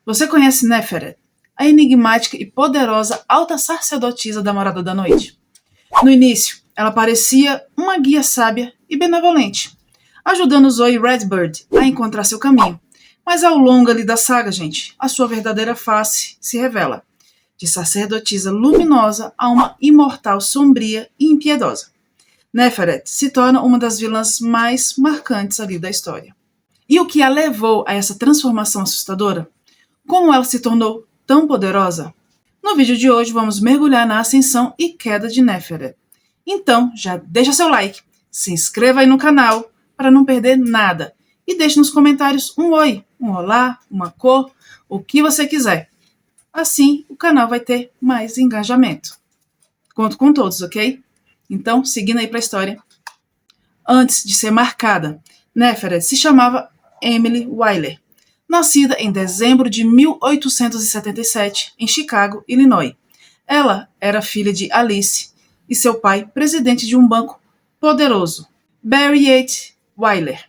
Você conhece Neferet, a enigmática e poderosa alta sacerdotisa da Morada da Noite? No início, ela parecia uma guia sábia e benevolente, ajudando Zoe Redbird a encontrar seu caminho. Mas ao longo ali da saga, gente, a sua verdadeira face se revela, de sacerdotisa luminosa a uma imortal sombria e impiedosa. Neferet se torna uma das vilãs mais marcantes ali da história. E o que a levou a essa transformação assustadora? Como ela se tornou tão poderosa? No vídeo de hoje vamos mergulhar na ascensão e queda de Neferet. Então, já deixa seu like, se inscreva aí no canal para não perder nada e deixe nos comentários um oi, um olá, uma cor, o que você quiser. Assim, o canal vai ter mais engajamento. Conto com todos, ok? Então, seguindo aí para a história. Antes de ser marcada, Neferet se chamava Emily Wyler, nascida em dezembro de 1877 em Chicago, Illinois. Ela era filha de Alice e seu pai, presidente de um banco poderoso, Barry Yates Wyler.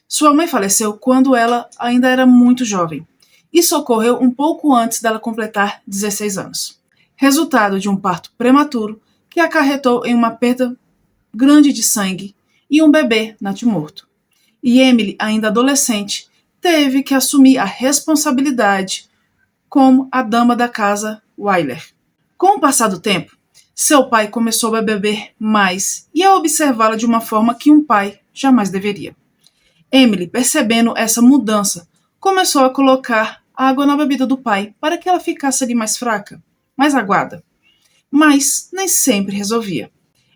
Sua mãe faleceu quando ela ainda era muito jovem. Isso ocorreu um pouco antes dela completar 16 anos. Resultado de um parto prematuro que acarretou em uma perda grande de sangue e um bebê natimorto. E Emily, ainda adolescente, teve que assumir a responsabilidade como a dama da casa Wyler. Com o passar do tempo, seu pai começou a beber mais e a observá-la de uma forma que um pai jamais deveria. Emily, percebendo essa mudança, começou a colocar água na bebida do pai para que ela ficasse ali mais fraca, mais aguada. Mas nem sempre resolvia.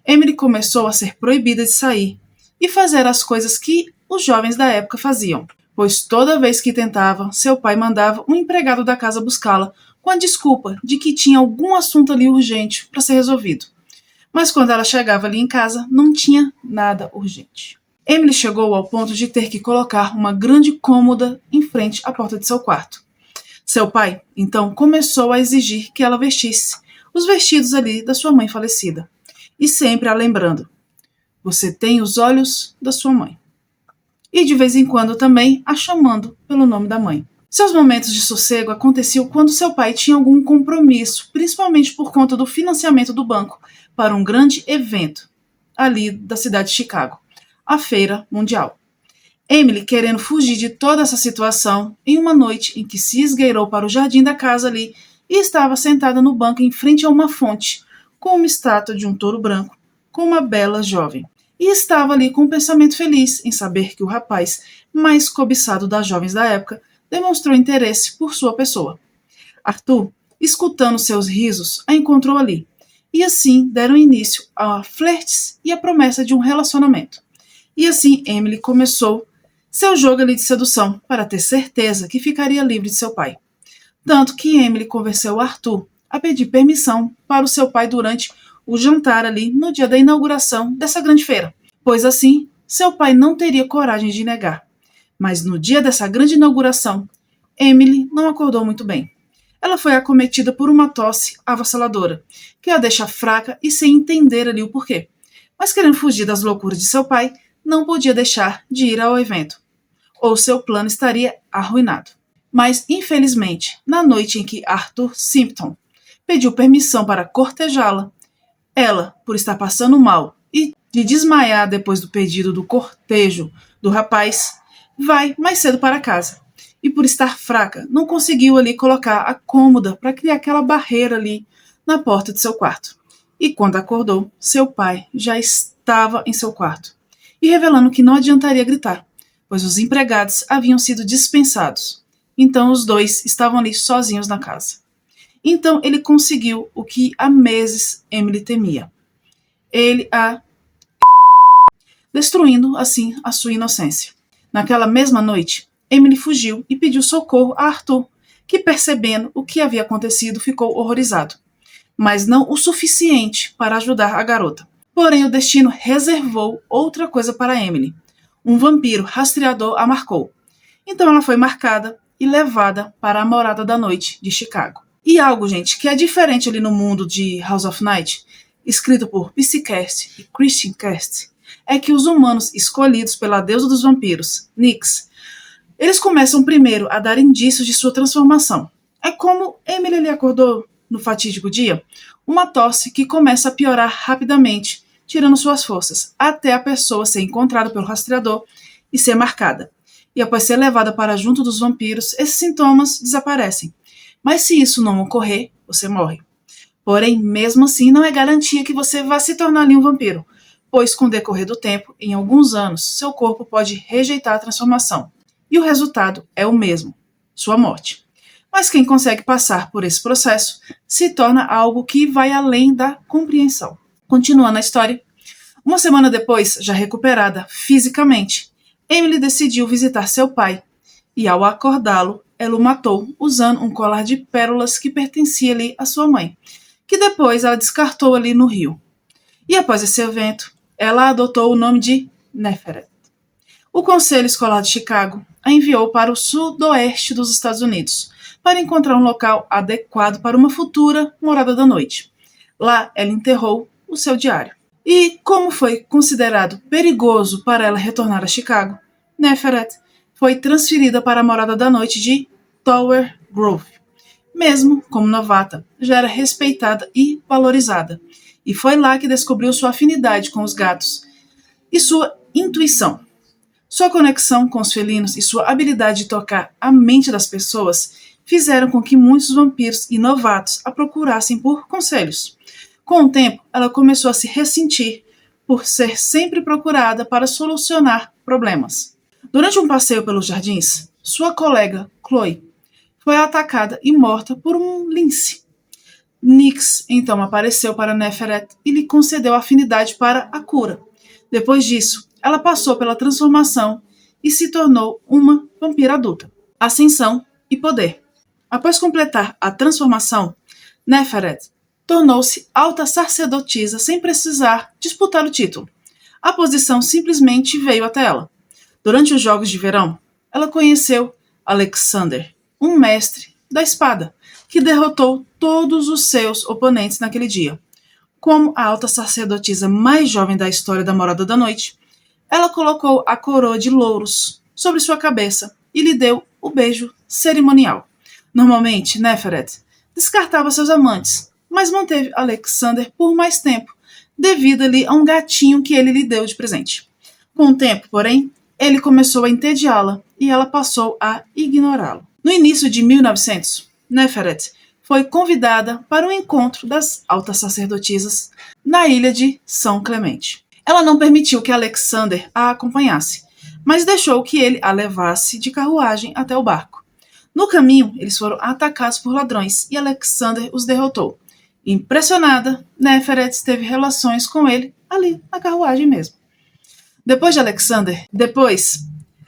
Emily começou a ser proibida de sair e fazer as coisas que os jovens da época faziam, pois toda vez que tentava, seu pai mandava um empregado da casa buscá-la com a desculpa de que tinha algum assunto ali urgente para ser resolvido. Mas quando ela chegava ali em casa, não tinha nada urgente. Emily chegou ao ponto de ter que colocar uma grande cômoda em frente à porta de seu quarto. Seu pai, então, começou a exigir que ela vestisse os vestidos ali da sua mãe falecida, e sempre a lembrando: você tem os olhos da sua mãe. E de vez em quando também a chamando pelo nome da mãe. Seus momentos de sossego aconteciam quando seu pai tinha algum compromisso, principalmente por conta do financiamento do banco para um grande evento ali da cidade de Chicago, a Feira Mundial. Emily, querendo fugir de toda essa situação, em uma noite em que se esgueirou para o jardim da casa ali e estava sentada no banco em frente a uma fonte, com uma estátua de um touro branco, com uma bela jovem. E estava ali com um pensamento feliz em saber que o rapaz mais cobiçado das jovens da época demonstrou interesse por sua pessoa. Arthur, escutando seus risos, a encontrou ali, e assim deram início a flertes e a promessa de um relacionamento. E assim Emily começou seu jogo ali de sedução para ter certeza que ficaria livre de seu pai. Tanto que Emily convenceu Arthur a pedir permissão para o seu pai durante o jantar ali no dia da inauguração dessa grande feira, pois assim seu pai não teria coragem de negar. Mas no dia dessa grande inauguração, Emily não acordou muito bem. Ela foi acometida por uma tosse avassaladora, que a deixa fraca e sem entender ali o porquê. Mas querendo fugir das loucuras de seu pai, não podia deixar de ir ao evento, ou seu plano estaria arruinado. Mas, infelizmente, na noite em que Arthur Simpson pediu permissão para cortejá-la, ela, por estar passando mal e de desmaiar depois do pedido do cortejo do rapaz, vai mais cedo para casa. E por estar fraca, não conseguiu ali colocar a cômoda para criar aquela barreira ali na porta de seu quarto. E quando acordou, seu pai já estava em seu quarto, e revelando que não adiantaria gritar, pois os empregados haviam sido dispensados. Então os dois estavam ali sozinhos na casa. Então ele conseguiu o que há meses Emily temia. Ele a destruindo assim a sua inocência. Naquela mesma noite, Emily fugiu e pediu socorro a Arthur, que, percebendo o que havia acontecido, ficou horrorizado, mas não o suficiente para ajudar a garota. Porém, o destino reservou outra coisa para Emily. Um vampiro rastreador a marcou. Então ela foi marcada e levada para a Morada da Noite de Chicago. E algo, gente, que é diferente ali no mundo de House of Night, escrito por Psycast e Christian Cast, é que os humanos escolhidos pela deusa dos vampiros, Nyx, Eles começam primeiro a dar indícios de sua transformação. É como Emily lhe acordou no fatídico dia, uma tosse que começa a piorar rapidamente, tirando suas forças, até a pessoa ser encontrada pelo rastreador e ser marcada. E após ser levada para junto dos vampiros, esses sintomas desaparecem. Mas se isso não ocorrer, você morre. Porém, mesmo assim, não é garantia que você vá se tornar ali um vampiro, pois com o decorrer do tempo, em alguns anos, seu corpo pode rejeitar a transformação. E o resultado é o mesmo, sua morte. Mas quem consegue passar por esse processo se torna algo que vai além da compreensão. Continuando a história, uma semana depois, já recuperada fisicamente, Emily decidiu visitar seu pai e, ao acordá-lo, ela o matou usando um colar de pérolas que pertencia ali à sua mãe, que depois ela descartou ali no rio. E após esse evento, ela adotou o nome de Neferet. O Conselho Escolar de Chicago a enviou para o sudoeste dos Estados Unidos para encontrar um local adequado para uma futura morada da noite. Lá, ela enterrou o seu diário. E, como foi considerado perigoso para ela retornar a Chicago, Neferet foi transferida para a morada da noite de Tower Grove. Mesmo como novata, já era respeitada e valorizada. E foi lá que descobriu sua afinidade com os gatos e sua intuição. Sua conexão com os felinos e sua habilidade de tocar a mente das pessoas fizeram com que muitos vampiros e novatos a procurassem por conselhos. Com o tempo, ela começou a se ressentir por ser sempre procurada para solucionar problemas. Durante um passeio pelos jardins, sua colega, Chloe, foi atacada e morta por um lince. Nyx então apareceu para Neferet e lhe concedeu afinidade para a cura. Depois disso, ela passou pela transformação e se tornou uma vampira adulta. Ascensão e poder. Após completar a transformação, Neferet tornou-se alta sacerdotisa sem precisar disputar o título. A posição simplesmente veio até ela. Durante os Jogos de Verão, ela conheceu Alexander, um mestre da espada, que derrotou todos os seus oponentes naquele dia. Como a alta sacerdotisa mais jovem da história da Morada da Noite, ela colocou a coroa de louros sobre sua cabeça e lhe deu o beijo cerimonial. Normalmente, Neferet descartava seus amantes, mas manteve Alexander por mais tempo, devido ali a um gatinho que ele lhe deu de presente. Com o tempo, porém, ele começou a entediá-la e ela passou a ignorá-lo. No início de 1900, Neferet foi convidada para um encontro das altas sacerdotisas na ilha de São Clemente. Ela não permitiu que Alexander a acompanhasse, mas deixou que ele a levasse de carruagem até o barco. No caminho, eles foram atacados por ladrões e Alexander os derrotou. Impressionada, Neferet teve relações com ele ali na carruagem mesmo. Depois,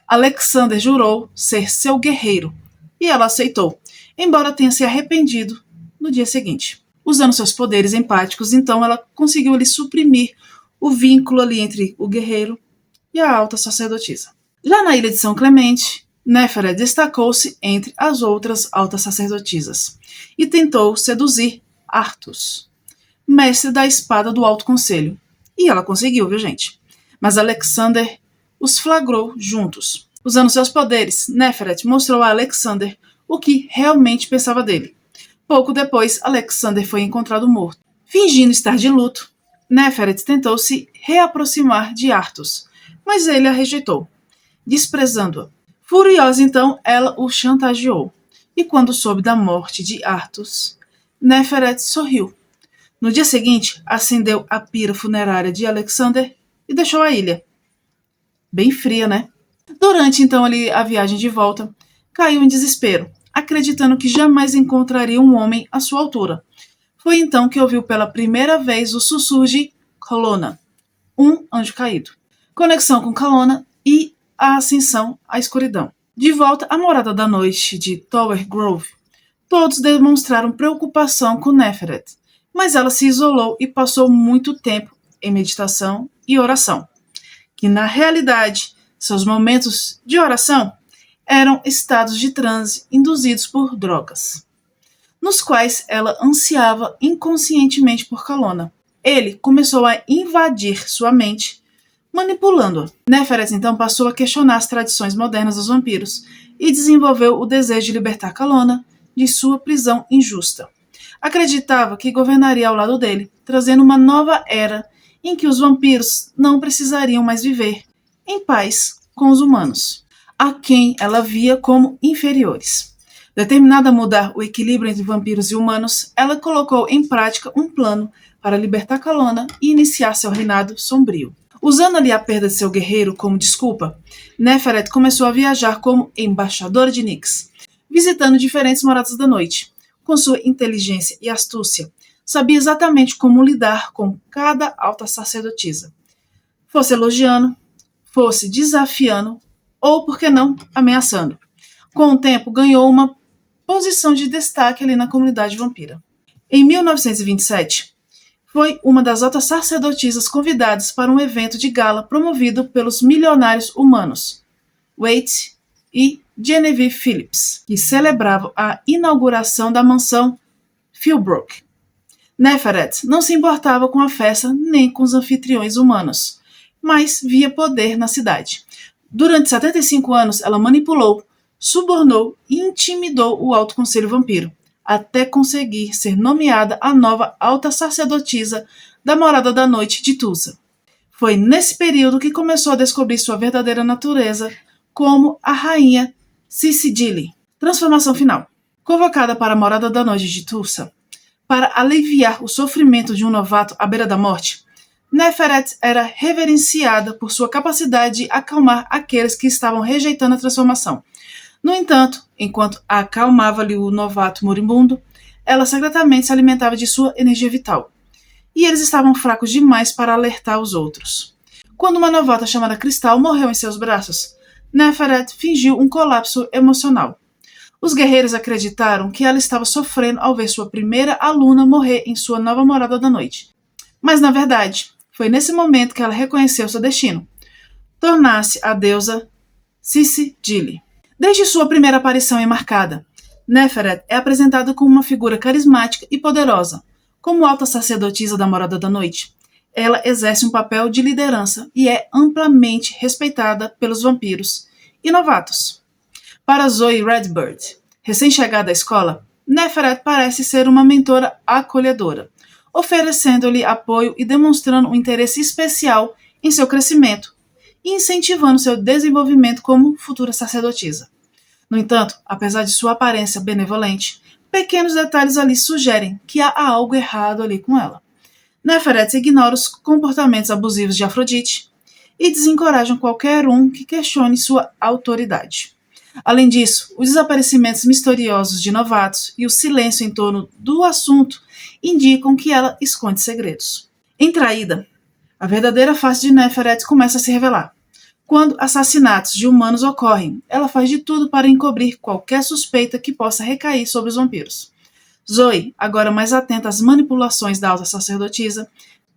Alexander jurou ser seu guerreiro e ela aceitou, embora tenha se arrependido no dia seguinte. Usando seus poderes empáticos, então ela conseguiu ali suprimir o vínculo ali entre o guerreiro e a alta sacerdotisa. Já na ilha de São Clemente, Neferet destacou-se entre as outras altas sacerdotisas e tentou seduzir Artus, mestre da espada do Alto Conselho. E ela conseguiu, viu, gente? Mas Alexander os flagrou juntos. Usando seus poderes, Neferet mostrou a Alexander o que realmente pensava dele. Pouco depois, Alexander foi encontrado morto. Fingindo estar de luto, Neferet tentou se reaproximar de Artus, mas ele a rejeitou, desprezando-a. Furiosa, então, ela o chantageou. E quando soube da morte de Artus, Neferet sorriu. No dia seguinte, acendeu a pira funerária de Alexander e deixou a ilha. Bem fria, né? Durante, então, ali, a viagem de volta, caiu em desespero, acreditando que jamais encontraria um homem à sua altura. Foi então que ouviu pela primeira vez o sussurro de Kalona, um anjo caído. Conexão com Kalona e a ascensão à escuridão. De volta à morada da noite de Tower Grove, todos demonstraram preocupação com Neferet, mas ela se isolou e passou muito tempo em meditação e oração, que na realidade, seus momentos de oração eram estados de transe induzidos por drogas, nos quais ela ansiava inconscientemente por Kalona. Ele começou a invadir sua mente, manipulando-a. Neferet então passou a questionar as tradições modernas dos vampiros e desenvolveu o desejo de libertar Kalona de sua prisão injusta. Acreditava que governaria ao lado dele, trazendo uma nova era em que os vampiros não precisariam mais viver em paz com os humanos, a quem ela via como inferiores. Determinada a mudar o equilíbrio entre vampiros e humanos, ela colocou em prática um plano para libertar Kalona e iniciar seu reinado sombrio. Usando-lhe a perda de seu guerreiro como desculpa, Neferet começou a viajar como embaixadora de Nyx, visitando diferentes moradas da noite. Com sua inteligência e astúcia, sabia exatamente como lidar com cada alta sacerdotisa. Fosse elogiando, fosse desafiando ou, por que não, ameaçando. Com o tempo, ganhou uma posição de destaque ali na comunidade vampira. Em 1927, foi uma das altas sacerdotisas convidadas para um evento de gala promovido pelos milionários humanos, Waite e Genevieve Phillips, que celebravam a inauguração da mansão Philbrook. Neferet não se importava com a festa nem com os anfitriões humanos, mas via poder na cidade. Durante 75 anos, ela manipulou, subornou e intimidou o Alto Conselho Vampiro, até conseguir ser nomeada a nova alta sacerdotisa da Morada da Noite de Tulsa. Foi nesse período que começou a descobrir sua verdadeira natureza como a rainha Cicely. Transformação final. Convocada para a Morada da Noite de Tulsa, para aliviar o sofrimento de um novato à beira da morte, Neferet era reverenciada por sua capacidade de acalmar aqueles que estavam rejeitando a transformação. No entanto, enquanto acalmava-lhe o novato moribundo, ela secretamente se alimentava de sua energia vital. E eles estavam fracos demais para alertar os outros. Quando uma novata chamada Cristal morreu em seus braços, Neferet fingiu um colapso emocional. Os guerreiros acreditaram que ela estava sofrendo ao ver sua primeira aluna morrer em sua nova morada da noite. Mas, na verdade, foi nesse momento que ela reconheceu seu destino: tornar-se a deusa Cicely. Desde sua primeira aparição em Marcada, Neferet é apresentada como uma figura carismática e poderosa. Como alta sacerdotisa da Morada da Noite, ela exerce um papel de liderança e é amplamente respeitada pelos vampiros e novatos. Para Zoe Redbird, recém-chegada à escola, Neferet parece ser uma mentora acolhedora, oferecendo-lhe apoio e demonstrando um interesse especial em seu crescimento e incentivando seu desenvolvimento como futura sacerdotisa. No entanto, apesar de sua aparência benevolente, pequenos detalhes ali sugerem que há algo errado ali com ela. Neferet ignora os comportamentos abusivos de Afrodite e desencorajam qualquer um que questione sua autoridade. Além disso, os desaparecimentos misteriosos de novatos e o silêncio em torno do assunto indicam que ela esconde segredos. Em Traída, a verdadeira face de Neferet começa a se revelar. Quando assassinatos de humanos ocorrem, ela faz de tudo para encobrir qualquer suspeita que possa recair sobre os vampiros. Zoe, agora mais atenta às manipulações da alta sacerdotisa,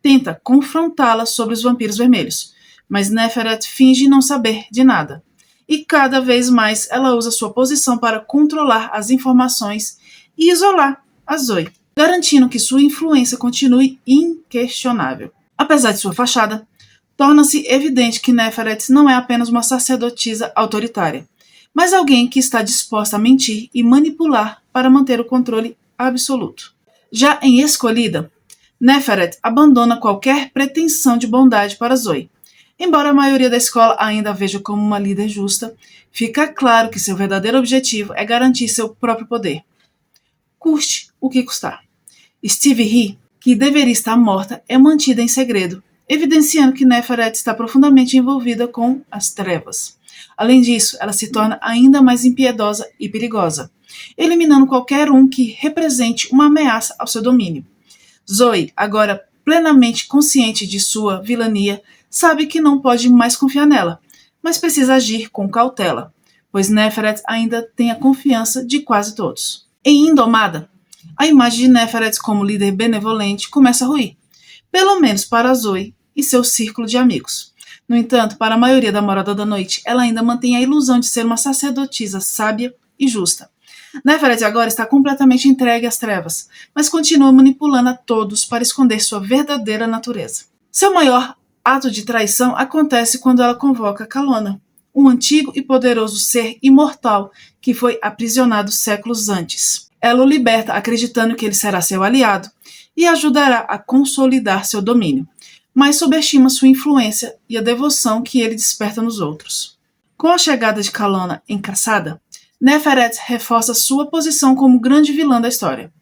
tenta confrontá-la sobre os vampiros vermelhos, mas Neferet finge não saber de nada. E cada vez mais ela usa sua posição para controlar as informações e isolar a Zoe, garantindo que sua influência continue inquestionável. Apesar de sua fachada, torna-se evidente que Neferet não é apenas uma sacerdotisa autoritária, mas alguém que está disposta a mentir e manipular para manter o controle absoluto. Já em Escolhida, Neferet abandona qualquer pretensão de bondade para Zoe. Embora a maioria da escola ainda a veja como uma líder justa, fica claro que seu verdadeiro objetivo é garantir seu próprio poder, custe o que custar. Stevie Ree, que deveria estar morta, é mantida em segredo, evidenciando que Neferet está profundamente envolvida com as trevas. Além disso, ela se torna ainda mais impiedosa e perigosa, eliminando qualquer um que represente uma ameaça ao seu domínio. Zoe, agora plenamente consciente de sua vilania, sabe que não pode mais confiar nela, mas precisa agir com cautela, pois Neferet ainda tem a confiança de quase todos. Em Indomada, a imagem de Neferet como líder benevolente começa a ruir, pelo menos para Zoe e seu círculo de amigos. No entanto, para a maioria da Morada da Noite, ela ainda mantém a ilusão de ser uma sacerdotisa sábia e justa. Neferet agora está completamente entregue às trevas, mas continua manipulando a todos para esconder sua verdadeira natureza. Seu maior ato de traição acontece quando ela convoca Kalona, um antigo e poderoso ser imortal que foi aprisionado séculos antes. Ela o liberta acreditando que ele será seu aliado e ajudará a consolidar seu domínio, mas subestima sua influência e a devoção que ele desperta nos outros. Com a chegada de Kalona em Caçada, Neferet reforça sua posição como grande vilã da história.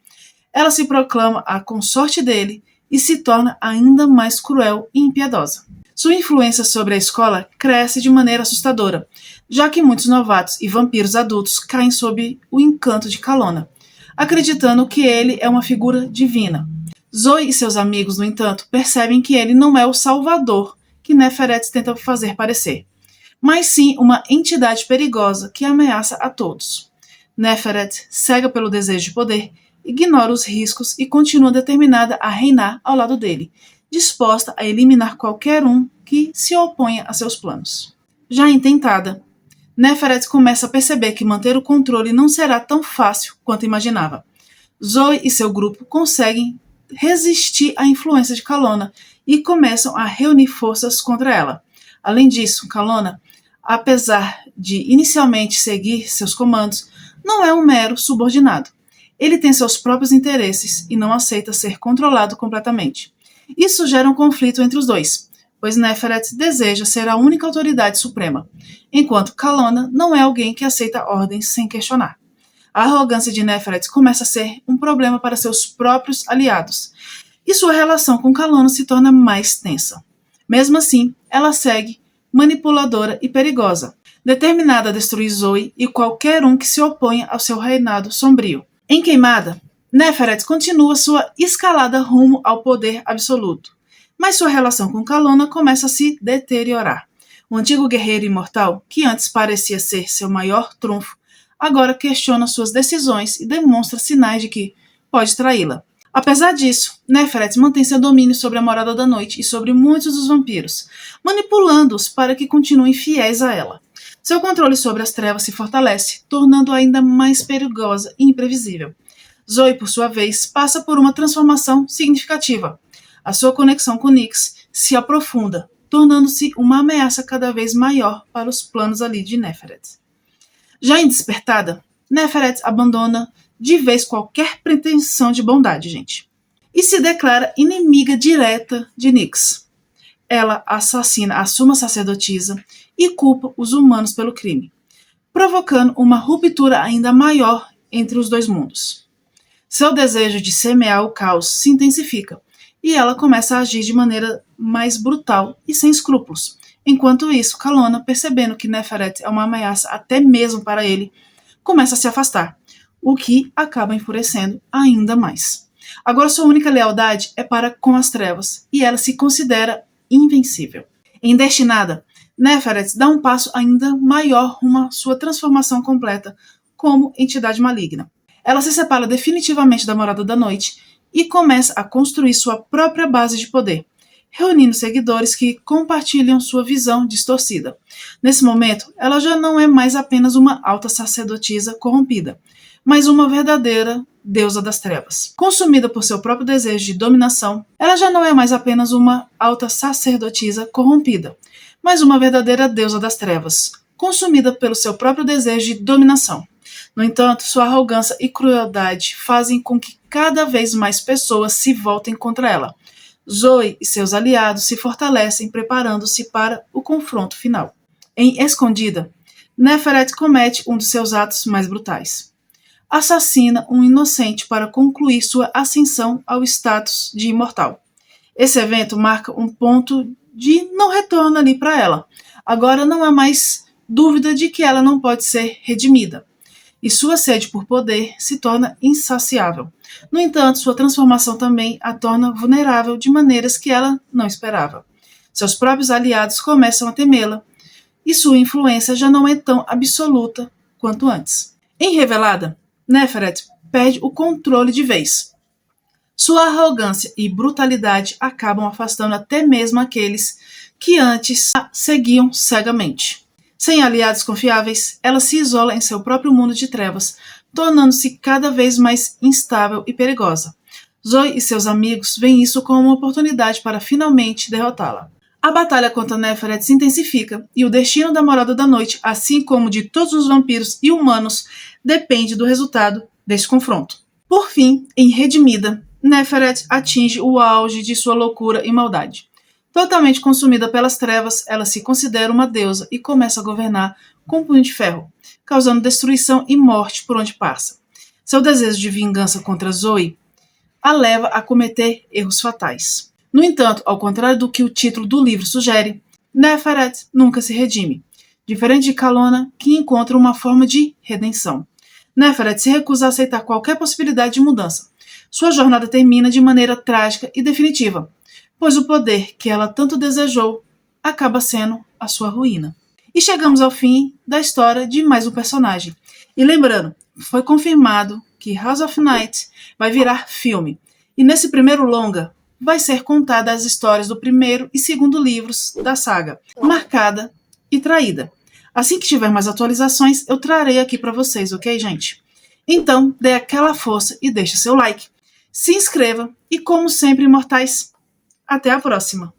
Ela se proclama a consorte dele e se torna ainda mais cruel e impiedosa. Sua influência sobre a escola cresce de maneira assustadora, já que muitos novatos e vampiros adultos caem sob o encanto de Kalona, acreditando que ele é uma figura divina. Zoe e seus amigos, no entanto, percebem que ele não é o salvador que Neferet tenta fazer parecer, mas sim uma entidade perigosa que ameaça a todos. Neferet, cega pelo desejo de poder, ignora os riscos e continua determinada a reinar ao lado dele, disposta a eliminar qualquer um que se oponha a seus planos. Já intentada, Neferet começa a perceber que manter o controle não será tão fácil quanto imaginava. Zoe e seu grupo conseguem resistir à influência de Kalona e começam a reunir forças contra ela. Além disso, Kalona, apesar de inicialmente seguir seus comandos, não é um mero subordinado. Ele tem seus próprios interesses e não aceita ser controlado completamente. Isso gera um conflito entre os dois, pois Neferet deseja ser a única autoridade suprema, enquanto Kalona não é alguém que aceita ordens sem questionar. A arrogância de Neferet começa a ser um problema para seus próprios aliados, e sua relação com Kalona se torna mais tensa. Mesmo assim, ela segue manipuladora e perigosa, determinada a destruir Zoe e qualquer um que se oponha ao seu reinado sombrio. Em Queimada, Neferet continua sua escalada rumo ao poder absoluto, mas sua relação com Kalona começa a se deteriorar. O antigo guerreiro imortal, que antes parecia ser seu maior trunfo, agora questiona suas decisões e demonstra sinais de que pode traí-la. Apesar disso, Neferet mantém seu domínio sobre a Morada da Noite e sobre muitos dos vampiros, manipulando-os para que continuem fiéis a ela. Seu controle sobre as trevas se fortalece, tornando-a ainda mais perigosa e imprevisível. Zoe, por sua vez, passa por uma transformação significativa. A sua conexão com Nyx se aprofunda, tornando-se uma ameaça cada vez maior para os planos ali de Neferet. Já em Despertada, Neferet abandona de vez qualquer pretensão de bondade, gente, e se declara inimiga direta de Nyx. Ela assassina a suma sacerdotisa e culpa os humanos pelo crime, provocando uma ruptura ainda maior entre os dois mundos. Seu desejo de semear o caos se intensifica, e ela começa a agir de maneira mais brutal e sem escrúpulos. Enquanto isso, Kalona, percebendo que Neferet é uma ameaça até mesmo para ele, começa a se afastar, o que acaba enfurecendo ainda mais. Agora sua única lealdade é para com as trevas, e ela se considera invencível. Em Destinada, Neferet dá um passo ainda maior rumo à sua transformação completa como entidade maligna. Ela se separa definitivamente da Morada da Noite e começa a construir sua própria base de poder, reunindo seguidores que compartilham sua visão distorcida. Nesse momento, ela já não é mais apenas uma alta sacerdotisa corrompida, mas uma verdadeira deusa das trevas. Consumida por seu próprio desejo de dominação, ela já não é mais apenas uma alta sacerdotisa corrompida, mas uma verdadeira deusa das trevas, consumida pelo seu próprio desejo de dominação. No entanto, sua arrogância e crueldade fazem com que cada vez mais pessoas se voltem contra ela. Zoe e seus aliados se fortalecem, preparando-se para o confronto final. Em Escondida, Neferet comete um dos seus atos mais brutais. Assassina um inocente para concluir sua ascensão ao status de imortal. Esse evento marca um ponto de não retorno ali para ela. Agora não há mais dúvida de que ela não pode ser redimida, e sua sede por poder se torna insaciável. No entanto, sua transformação também a torna vulnerável de maneiras que ela não esperava. Seus próprios aliados começam a temê-la, e sua influência já não é tão absoluta quanto antes. Em Revelada, Neferet perde o controle de vez. Sua arrogância e brutalidade acabam afastando até mesmo aqueles que antes a seguiam cegamente. Sem aliados confiáveis, ela se isola em seu próprio mundo de trevas, tornando-se cada vez mais instável e perigosa. Zoe e seus amigos veem isso como uma oportunidade para finalmente derrotá-la. A batalha contra Neferet se intensifica e o destino da Morada da Noite, assim como de todos os vampiros e humanos, depende do resultado deste confronto. Por fim, em Redimida, Neferet atinge o auge de sua loucura e maldade. Totalmente consumida pelas trevas, ela se considera uma deusa e começa a governar com um punho de ferro, causando destruição e morte por onde passa. Seu desejo de vingança contra Zoe a leva a cometer erros fatais. No entanto, ao contrário do que o título do livro sugere, Neferet nunca se redime, diferente de Kalona, que encontra uma forma de redenção. Neferet se recusa a aceitar qualquer possibilidade de mudança. Sua jornada termina de maneira trágica e definitiva, pois o poder que ela tanto desejou acaba sendo a sua ruína. E chegamos ao fim da história de mais um personagem. E lembrando, foi confirmado que House of Night vai virar filme. E nesse primeiro longa, vai ser contada as histórias do primeiro e segundo livros da saga, Marcada e Traída. Assim que tiver mais atualizações, eu trarei aqui para vocês, ok, gente? Então, dê aquela força e deixe seu like. Se inscreva e, como sempre, imortais, até a próxima!